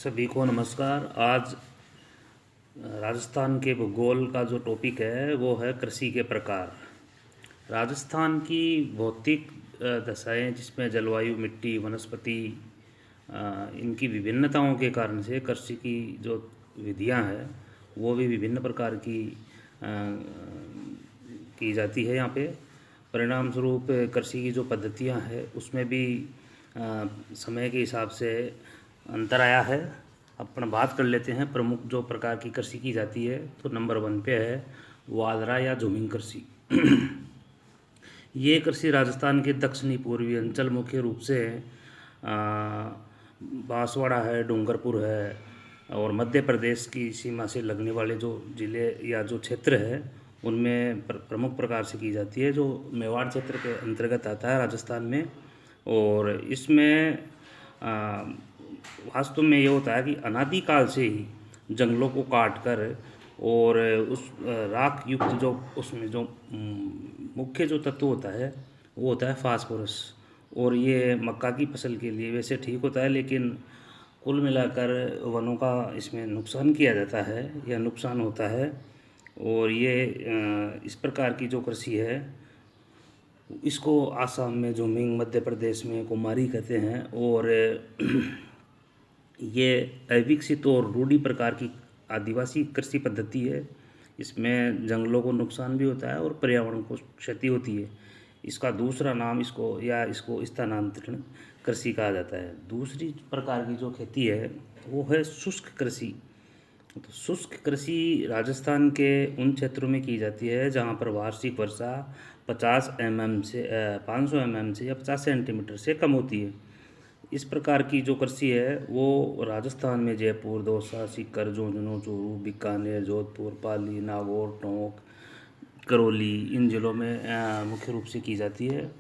सभी को नमस्कार। आज राजस्थान के भूगोल का जो टॉपिक है वो है कृषि के प्रकार। राजस्थान की भौतिक दशाएं जिसमें जलवायु, मिट्टी, वनस्पति, इनकी विभिन्नताओं के कारण से कृषि की जो विधियां हैं वो भी विभिन्न प्रकार की जाती है यहाँ पे। परिणाम स्वरूप कृषि की जो पद्धतियां हैं उसमें भी समय के हिसाब से अंतर आया है। अपन बात कर लेते हैं प्रमुख जो प्रकार की कृषि की जाती है। तो नंबर 1 पे है वादरा या झूमिंग कृषि। ये कृषि राजस्थान के दक्षिणी पूर्वी अंचल, मुख्य रूप से बांसवाड़ा है, डूंगरपुर है और मध्य प्रदेश की सीमा से लगने वाले जो ज़िले या जो क्षेत्र है उनमें प्रमुख प्रकार से की जाती है, जो मेवाड़ क्षेत्र के अंतर्गत आता है राजस्थान में। और इसमें वास्तव में ये होता है कि अनादिकाल से ही जंगलों को काट कर और उस राख युक्त जो उसमें जो मुख्य जो तत्व होता है वो होता है फास्फोरस। और ये मक्का की फसल के लिए वैसे ठीक होता है, लेकिन कुल मिलाकर वनों का इसमें नुकसान किया जाता है या नुकसान होता है। और ये इस प्रकार की जो कृषि है इसको आसाम में झूमिंग, मध्य प्रदेश में कुमारी कहते हैं। और ये अविकसित और रूढ़ी प्रकार की आदिवासी कृषि पद्धति है। इसमें जंगलों को नुकसान भी होता है और पर्यावरण को क्षति होती है। इसका दूसरा नाम इसको स्थानांतरण कृषि कहा जाता है। दूसरी प्रकार की जो खेती है वो है शुष्क कृषि। तो शुष्क कृषि राजस्थान के उन क्षेत्रों में की जाती है जहाँ पर वार्षिक वर्षा 500 mm से या 50 सेंटीमीटर से कम होती है। इस प्रकार की जो कृषि है वो राजस्थान में जयपुर, दौसा, सीकर, झुंझुनू, चूरू, बीकानेर, जोधपुर, पाली, नागौर, टोंक, करौली, इन जिलों में मुख्य रूप से की जाती है।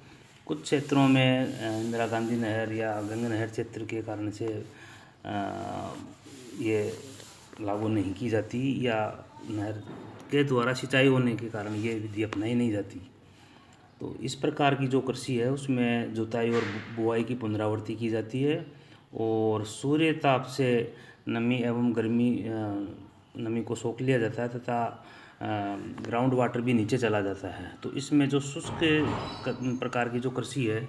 कुछ क्षेत्रों में इंदिरा गांधी नहर या गंगा नहर क्षेत्र के कारण से ये लागू नहीं की जाती, या नहर के द्वारा सिंचाई होने के कारण ये विधि अपनाई नहीं जाती। तो इस प्रकार की जो कृषि है उसमें जुताई और बुआई की पुनरावृत्ति की जाती है और सूर्य ताप से नमी एवं गर्मी नमी को सोख लिया जाता है तथा ग्राउंड वाटर भी नीचे चला जाता है। तो इसमें जो शुष्क प्रकार की जो कृषि है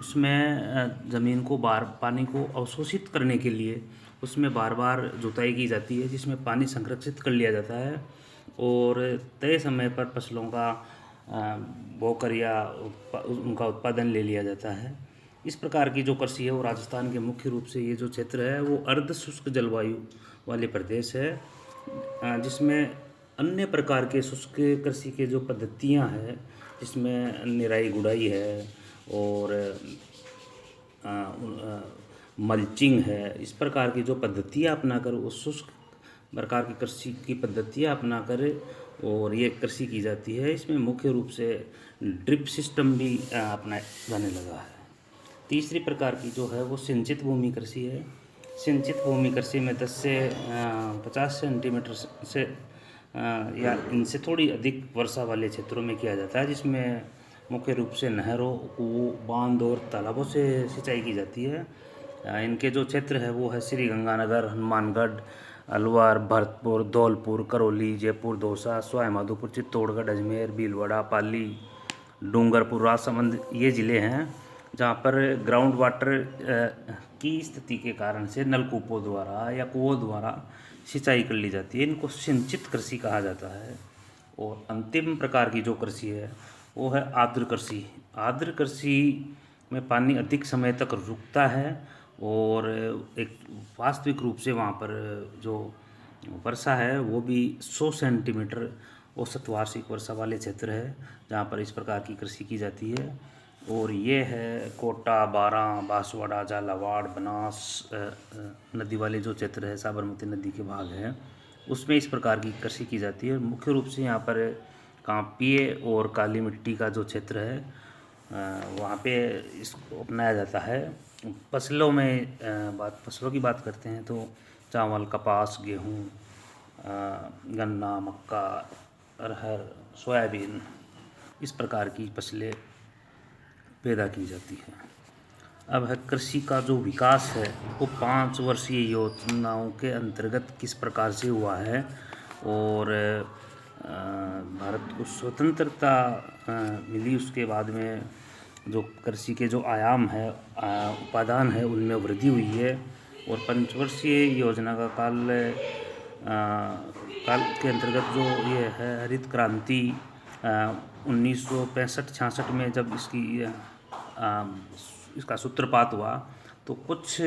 उसमें ज़मीन को पानी को अवशोषित करने के लिए उसमें बार बार जुताई की जाती है, जिसमें पानी संरक्षित कर लिया जाता है और तय समय पर फसलों का बोकर या उनका उत्पादन ले लिया जाता है। इस प्रकार की जो कृषि है वो राजस्थान के मुख्य रूप से ये जो क्षेत्र है वो अर्ध शुष्क जलवायु वाले प्रदेश है, जिसमें अन्य प्रकार के शुष्क कृषि के जो पद्धतियां हैं जिसमें निराई गुड़ाई है और मल्चिंग है। इस प्रकार की जो पद्धतियां अपनाकर उस शुष्क प्रकार की कृषि की पद्धतियां अपनाकर और ये कृषि की जाती है। इसमें मुख्य रूप से ड्रिप सिस्टम भी अपनाया जाने लगा है। तीसरी प्रकार की जो है वो सिंचित भूमि कृषि है। सिंचित भूमि कृषि में 10 से 50 सेंटीमीटर से या इनसे थोड़ी अधिक वर्षा वाले क्षेत्रों में किया जाता है, जिसमें मुख्य रूप से नहरों, कुओं, बांध और तालाबों से सिंचाई की जाती है। इनके जो क्षेत्र है वो है श्री गंगानगर, हनुमानगढ़, अलवर, भरतपुर, धौलपुर, करौली, जयपुर, दौसा, सवाई माधोपुर, चित्तौड़गढ़, अजमेर, भीलवाड़ा, पाली, डूंगरपुर, राजसमंद ये ज़िले हैं जहाँ पर ग्राउंड वाटर की स्थिति के कारण से नलकूपों द्वारा या कुओं द्वारा सिंचाई कर ली जाती है। इनको सिंचित कृषि कहा जाता है। और अंतिम प्रकार की जो कृषि है वो है आर्द्र कृषि। आर्द्र कृषि में पानी अधिक समय तक रुकता है और एक वास्तविक रूप से वहाँ पर जो वर्षा है वो भी 100 सेंटीमीटर औसत वार्षिक वर्षा वाले क्षेत्र है जहाँ पर इस प्रकार की कृषि की जाती है। और ये है कोटा, बारां, बांसवाड़ा, झालावाड़, बनास नदी वाले जो क्षेत्र है, साबरमती नदी के भाग हैं, उसमें इस प्रकार की कृषि की जाती है। मुख्य रूप से यहाँ पर कांपिये और काली मिट्टी का जो क्षेत्र है वहाँ पे इसको अपनाया जाता है। फसलों की बात करते हैं तो चावल, कपास, गेहूँ, गन्ना, मक्का, अरहर, सोयाबीन, इस प्रकार की फसलें पैदा की जाती हैं। अब है कृषि का जो विकास है वो 5 वर्षीय योजनाओं के अंतर्गत किस प्रकार से हुआ है। और भारत को स्वतंत्रता मिली उसके बाद में जो कृषि के जो आयाम है उपादान है उनमें वृद्धि हुई है। और पंचवर्षीय योजना का काल के अंतर्गत जो ये है हरित क्रांति 1965-66 में जब इसका सूत्रपात हुआ तो कुछ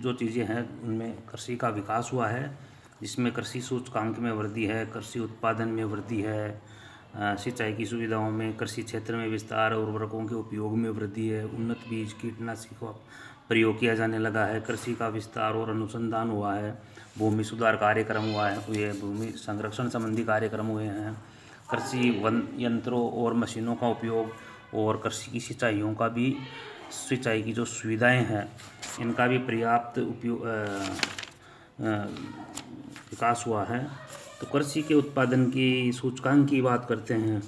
जो चीज़ें हैं उनमें कृषि का विकास हुआ है, जिसमें कृषि सूचकांक में वृद्धि है, कृषि उत्पादन में वृद्धि है, सिंचाई की सुविधाओं में, कृषि क्षेत्र में विस्तार, उर्वरकों के उपयोग में वृद्धि है, उन्नत बीज कीटनाशी का प्रयोग किया जाने लगा है, कृषि का विस्तार और अनुसंधान हुआ है, भूमि सुधार कार्यक्रम हुए, भूमि संरक्षण संबंधी कार्यक्रम हुए हैं, कृषि वन यंत्रों और मशीनों का उपयोग और कृषि की सिंचाई की जो सुविधाएं हैं इनका भी पर्याप्त उपयोग विकास हुआ है। तो कृषि के उत्पादन की सूचकांक की बात करते हैं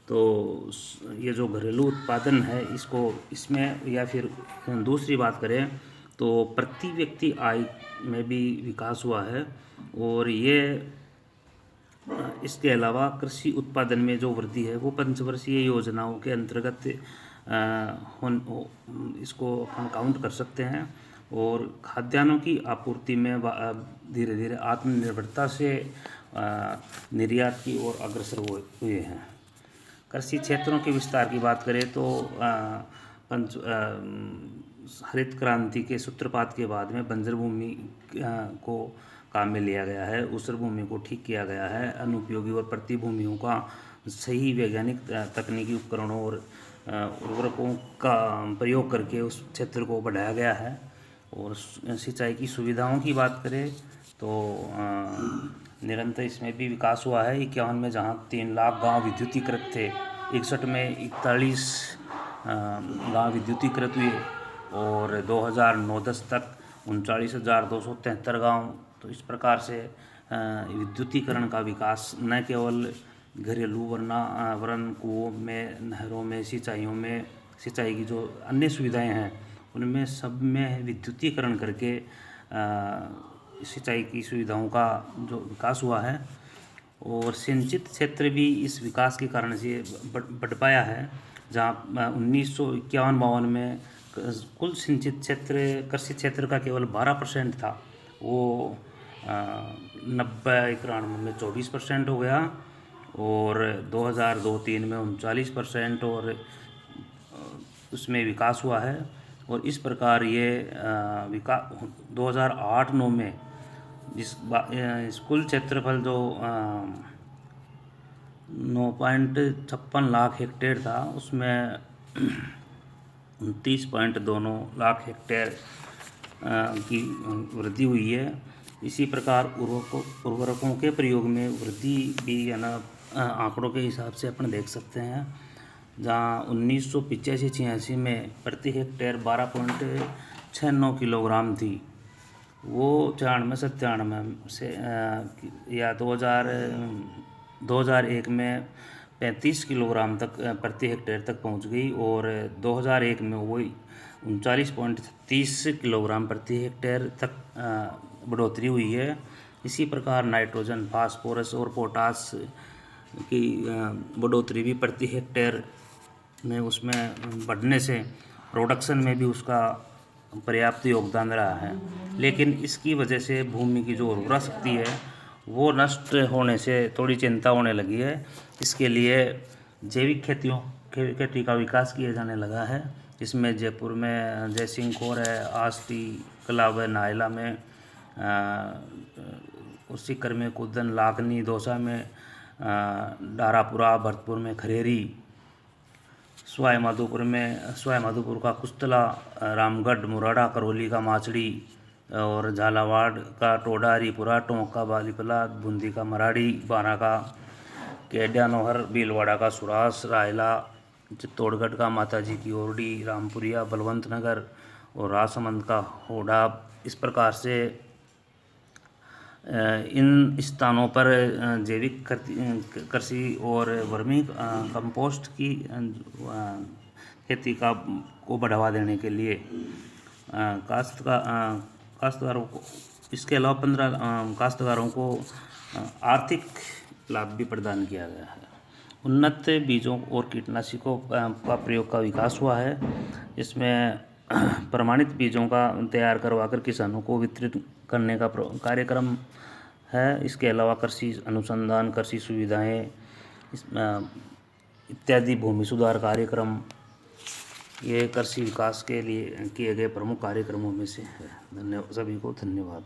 तो ये जो घरेलू उत्पादन है इसमें या फिर दूसरी बात करें तो प्रति व्यक्ति आय में भी विकास हुआ है। और ये इसके अलावा कृषि उत्पादन में जो वृद्धि है वो पंचवर्षीय योजनाओं के अंतर्गत इसको हम काउंट कर सकते हैं। और खाद्यान्नों की आपूर्ति में धीरे धीरे आत्मनिर्भरता से निर्यात की ओर अग्रसर हुए हैं। कृषि क्षेत्रों के विस्तार की बात करें तो हरित क्रांति के सूत्रपात के बाद में बंजर भूमि को काम में लिया गया है, ऊसर भूमि को ठीक किया गया है, अनुपयोगी और प्रति भूमियों का सही वैज्ञानिक तकनीकी उपकरणों और उर्वरकों का प्रयोग करके उस क्षेत्र को बढ़ाया गया है। और सिंचाई की सुविधाओं की बात करें तो निरंतर इसमें भी विकास हुआ है। 51 में जहाँ 3 लाख गाँव विद्युतीकृत थे, 61 में 41 गाँव विद्युतीकृत हुए और 2009-10 तक 39,273 गाँव। तो इस प्रकार से विद्युतीकरण का विकास न केवल घरेलू वरन कुओं में, नहरों में, सिंचाई की जो अन्य सुविधाएं हैं उनमें सब में विद्युतीकरण करके सिंचाई की सुविधाओं का जो विकास हुआ है। और सिंचित क्षेत्र भी इस विकास के कारण से बढ़ पाया है, जहाँ 1951-52 में कुल सिंचित क्षेत्र कृषि क्षेत्र का केवल 12% था, वो 90-91 में 24% हो गया और 2002-03 में 39% और उसमें विकास हुआ है। और इस प्रकार ये विकास 2008-09 में जिस कुल क्षेत्रफल जो 9.56 लाख हेक्टेयर था उसमें 29.29 लाख हेक्टेयर की वृद्धि हुई है। इसी प्रकार उर्वरकों के प्रयोग में वृद्धि भी आंकड़ों के हिसाब से अपन देख सकते हैं, जहाँ 1985-86 में प्रति हेक्टेयर 12.69 किलोग्राम थी, वो 94-97 से या 2001 में 35 किलोग्राम तक प्रति हेक्टेयर तक पहुंच गई और 2001 में वो 39.36 किलोग्राम प्रति हेक्टेयर तक बढ़ोतरी हुई है। इसी प्रकार नाइट्रोजन, फास्फोरस और पोटास की बढ़ोतरी भी प्रति हेक्टेयर में उसमें बढ़ने से प्रोडक्शन में भी उसका पर्याप्त योगदान रहा है। लेकिन इसकी वजह से भूमि की जो उर्वरा शक्ति है वो नष्ट होने से थोड़ी चिंता होने लगी है। इसके लिए जैविक खेती का विकास किया जाने लगा है, जिसमें जयपुर में जयसिंहपुर है, आष्टी, कलाव है, नायला में, सीकर में कुदन, लाखनी, दौसा में, डारापुरा, भरतपुर में खरेरी, सवाई माधोपुर का कुस्तला, रामगढ़, मुराड़ा, करौली का माचड़ी और झालावाड़ का टोडा, हरिपुरा, टोंक का बालीपला, बूंदी का मराड़ी, बारा का केडिया, नौहर, भीलवाड़ा का सुरास, रायला, चित्तौड़गढ़ का माताजी की ओरडी, रामपुरिया, बलवंत नगर और राजसमंद का होडा। इस प्रकार से इन स्थानों पर जैविक कृषि और वर्मी कंपोस्ट की खेती को बढ़ावा देने के लिए काश्तकारों को, इसके अलावा 15 काश्तकारों को आर्थिक लाभ भी प्रदान किया गया है। उन्नत बीजों और कीटनाशकों का प्रयोग का विकास हुआ है। इसमें प्रमाणित बीजों का तैयार करवाकर किसानों को वितरित करने का कार्यक्रम है। इसके अलावा कृषि अनुसंधान, कृषि सुविधाएं इत्यादि, भूमि सुधार कार्यक्रम, ये कृषि विकास के लिए किए गए प्रमुख कार्यक्रमों में से है। सभी को धन्यवाद।